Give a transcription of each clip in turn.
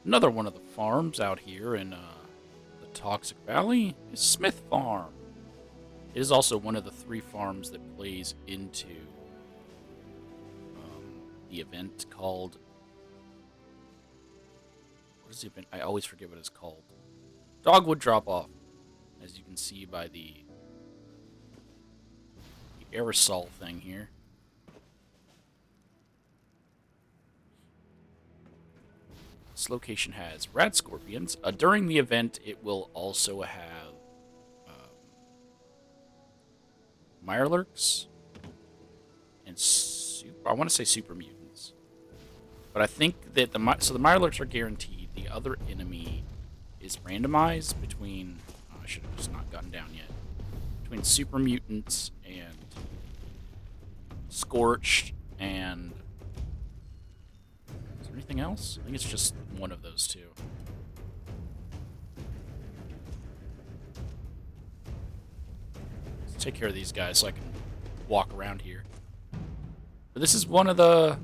Another one of the farms out here in the Toxic Valley is Smith Farm. It is also one of the 3 farms that plays into the event called... What is the event? I always forget what it's called. Dogwood Drop-Off. As you can see by the aerosol thing here. This location has rat scorpions. During the event, it will also have Mirelurks and I want to say super mutants, but I think that the Mirelurks are guaranteed. The other enemy is randomized between. Oh, I should have just not gotten down yet. Between super mutants and scorched and. Is there anything else? I think it's just one of those two. Let's take care of these guys so I can walk around here. But this is one of the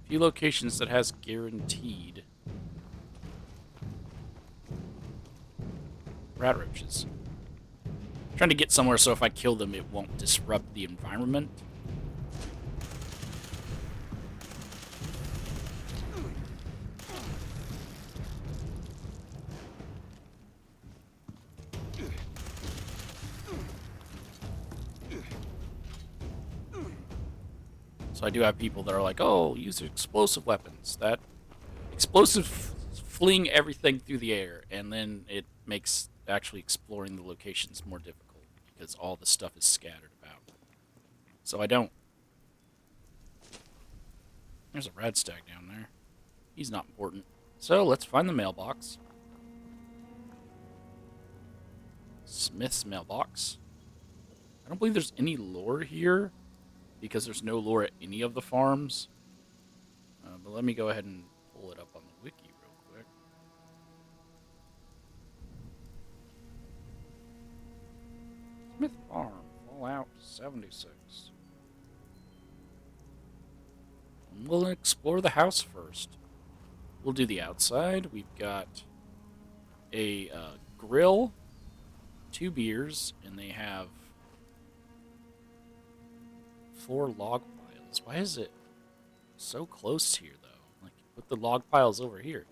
few locations that has guaranteed rat roaches. I'm trying to get somewhere so if I kill them, it won't disrupt the environment. So I do have people that are like, oh, use explosive weapons. That explosive fling everything through the air, and then it makes actually exploring the locations more difficult because all the stuff is scattered about. So I don't. There's a rad stag down there. He's not important. So let's find the mailbox. Smith's mailbox. I don't believe there's any lore here because there's no lore at any of the farms. But let me go ahead and pull it up on the wiki real quick. Smith Farm, Fallout 76. And we'll explore the house first. We'll do the outside. We've got a grill, 2 beers, and they have 4 log piles. Why is it so close here, though? Like, put the log piles over here.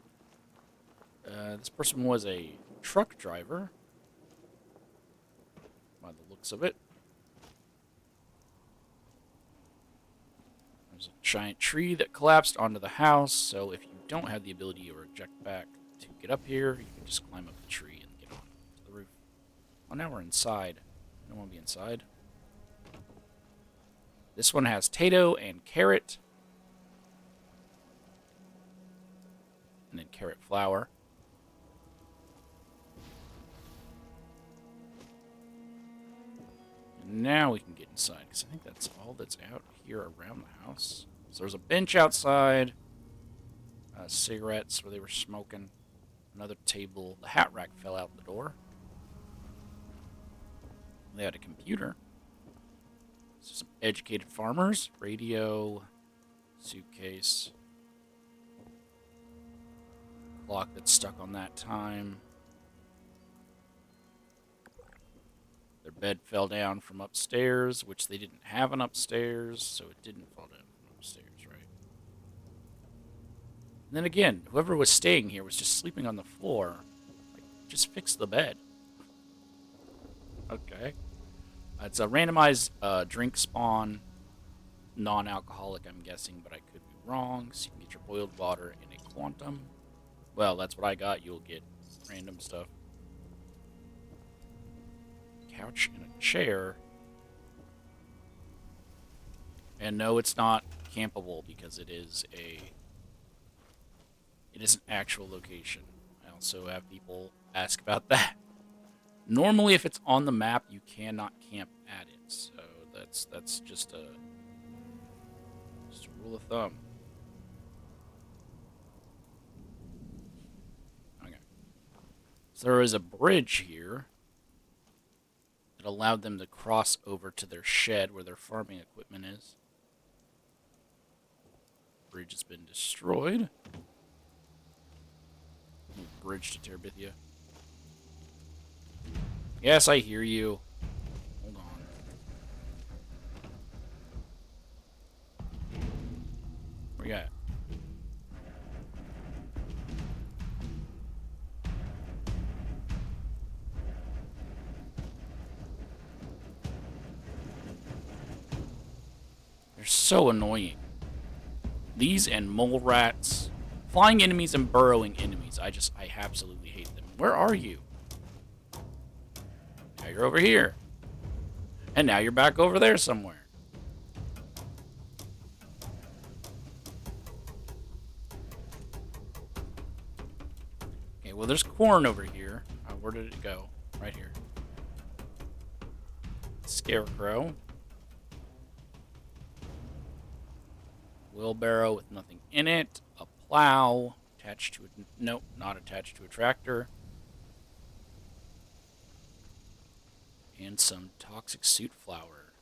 This person was a truck driver, by the looks of it. There's a giant tree that collapsed onto the house, so if you don't have the ability to eject back to get up here, you can just climb up the tree and get on to the roof. Oh, now we're inside. I don't want to be inside. This one has Tato and carrot. And then carrot flour. And now we can get inside, because I think that's all that's out here around the house. So there's a bench outside. Cigarettes where they were smoking. Another table. The hat rack fell out the door. They had a computer. Some educated farmers, radio, suitcase, clock that's stuck on that time. Their bed fell down from upstairs, which they didn't have an upstairs, so it didn't fall down from upstairs, right? And then again, whoever was staying here was just sleeping on the floor. Like, just fix the bed. Okay. It's a randomized drink spawn, non-alcoholic, I'm guessing, but I could be wrong. So you can get your boiled water in a quantum. Well, that's what I got. You'll get random stuff. Couch and a chair. And no, it's not campable because it is an actual location. I also have people ask about that. Normally, if it's on the map, you cannot camp at it. So that's just a rule of thumb. Okay. So there is a bridge here that allowed them to cross over to their shed where their farming equipment is. Bridge has been destroyed. bridge to Terabithia. Yes, I hear you. Hold on. Where you at? They're so annoying. These and mole rats. Flying enemies and burrowing enemies. I absolutely hate them. Where are you? Now you're over here. And now you're back over there somewhere. Okay, well, there's corn over here. Where did it go? Right here. Scarecrow. Wheelbarrow with nothing in it. A plow attached to a... Nope, not attached to a tractor. And some toxic soot flour.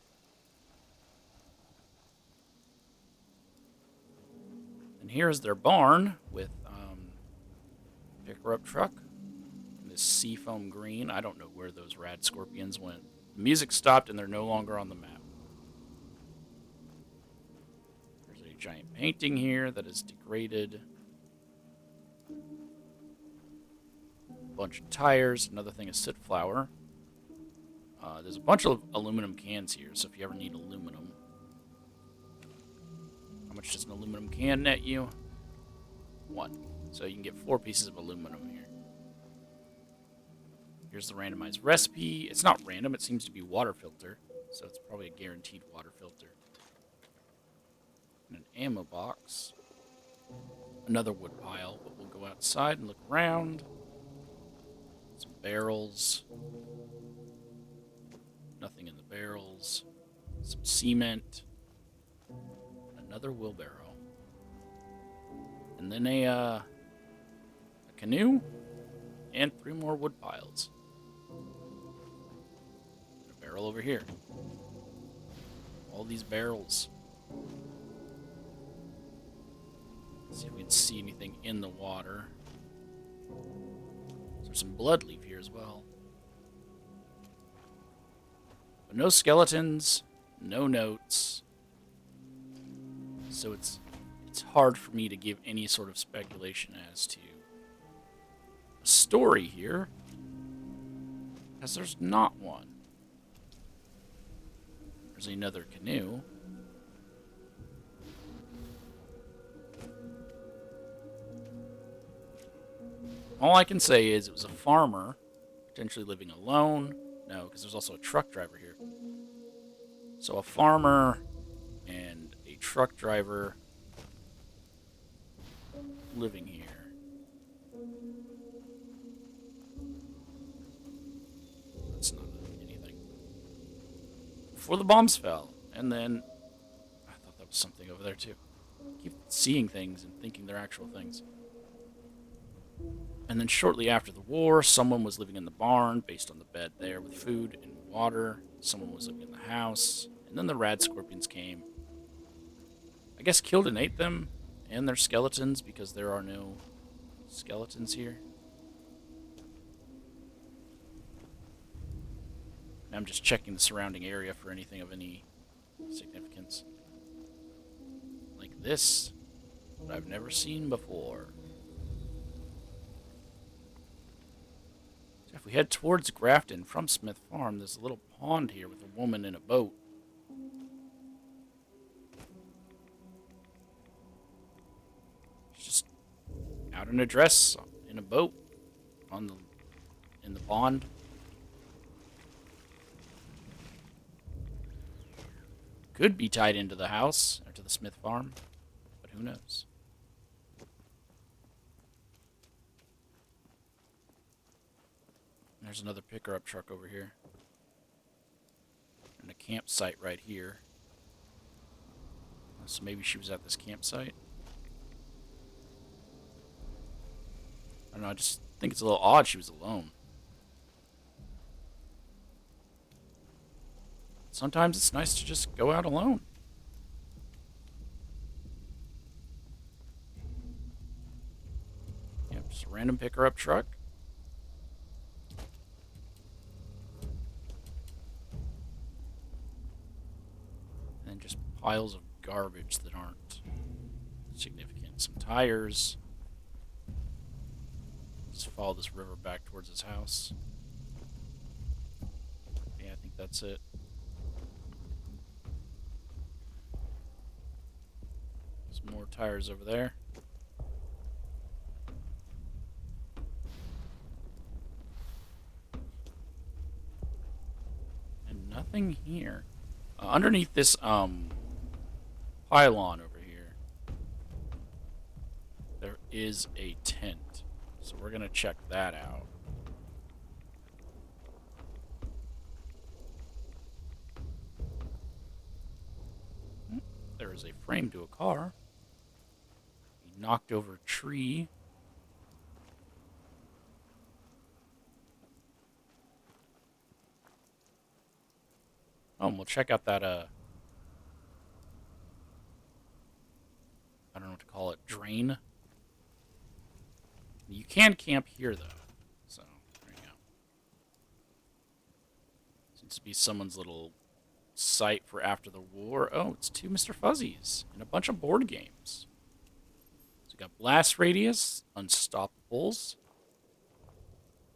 And here's their barn with picker-up truck. And this seafoam green. I don't know where those rad scorpions went. The music stopped and they're no longer on the map. There's a giant painting here that is degraded. A bunch of tires. Another thing is soot flour. There's a bunch of aluminum cans here, so if you ever need aluminum. How much does an aluminum can net you? 1. So you can get 4 pieces of aluminum here. Here's the randomized recipe. It's not random, it seems to be water filter. So it's probably a guaranteed water filter. And an ammo box. Another wood pile, but we'll go outside and look around. Some barrels. Nothing in the barrels. Some cement. Another wheelbarrow. And then a canoe. And 3 more wood piles. And a barrel over here. All these barrels. Let's see if we can see anything in the water. There's some blood leaf here as well. But no skeletons, no notes. So it's hard for me to give any sort of speculation as to a story here, as there's not one. There's another canoe. All I can say is it was a farmer, potentially living alone. No, because there's also a truck driver here. So a farmer and a truck driver living here. That's not anything. Before the bombs fell, and then I thought that was something over there too. I keep seeing things and thinking they're actual things. And then shortly after the war, someone was living in the barn based on the bed there with food and water. Someone was living in the house. And then the rad scorpions came. I guess killed and ate them and their skeletons because there are no skeletons here. And I'm just checking the surrounding area for anything of any significance. Like this, that I've never seen before. If we head towards Grafton from Smith Farm, there's a little pond here with a woman in a boat. She's just out in a dress in a boat in the pond. Could be tied into the house or to the Smith Farm, but who knows? There's another picker-up truck over here. And a campsite right here. So maybe she was at this campsite. I don't know, I just think it's a little odd she was alone. Sometimes it's nice to just go out alone. Yep, Just a random picker-up truck. And then just piles of garbage that aren't significant. Some tires. Just follow this river back towards his house. Yeah, I think that's it. Some more tires over there. And nothing here. Underneath this pylon over here, there is a tent. So we're gonna check that out. There is a frame to a car. A knocked over tree. Oh, and we'll check out that I don't know what to call it, drain. You can camp here though. So there you go. Seems to be someone's little site for after the war. Oh, it's two Mr. Fuzzies and a bunch of board games. So we got Blast Radius, Unstoppables,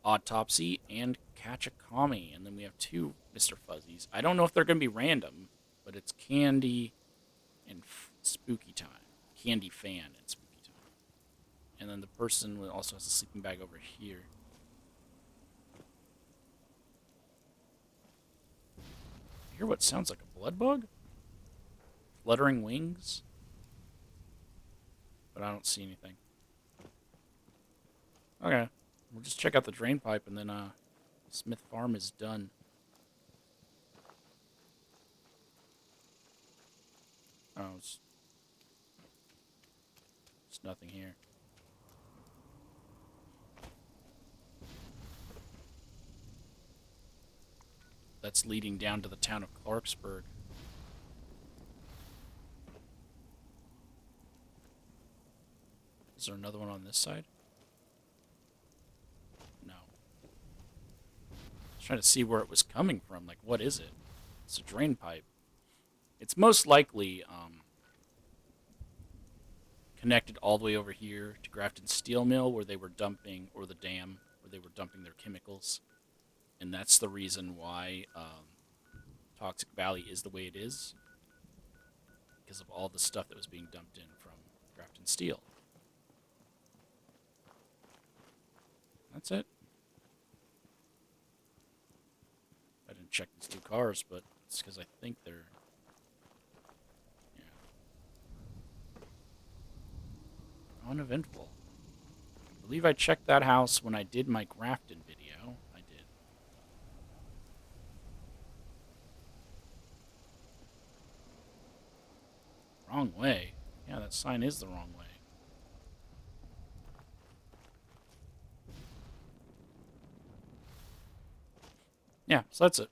Autopsy, and Catch-A-Kami. And then we have two Mr. Fuzzies. I don't know if they're going to be random, but it's Candy and Spooky Time. Candy Fan and Spooky Time. And then the person also has a sleeping bag over here. I hear what sounds like a blood bug? Fluttering wings? But I don't see anything. Okay. We'll just check out the drain pipe and then Smith Farm is done. Oh, it's nothing here. That's leading down to the town of Clarksburg. Is there another one on this side? No. I was trying to see where it was coming from. Like, what is it? It's a drain pipe. It's most likely connected all the way over here to Grafton Steel Mill, where they were dumping, or the dam, where they were dumping their chemicals. And that's the reason why Toxic Valley is the way it is. Because of all the stuff that was being dumped in from Grafton Steel. That's it. I didn't check these two cars, but it's because I think they're... uneventful. I believe I checked that house when I did my Grafton video. I did. Wrong way. Yeah, that sign is the wrong way. Yeah, so that's it.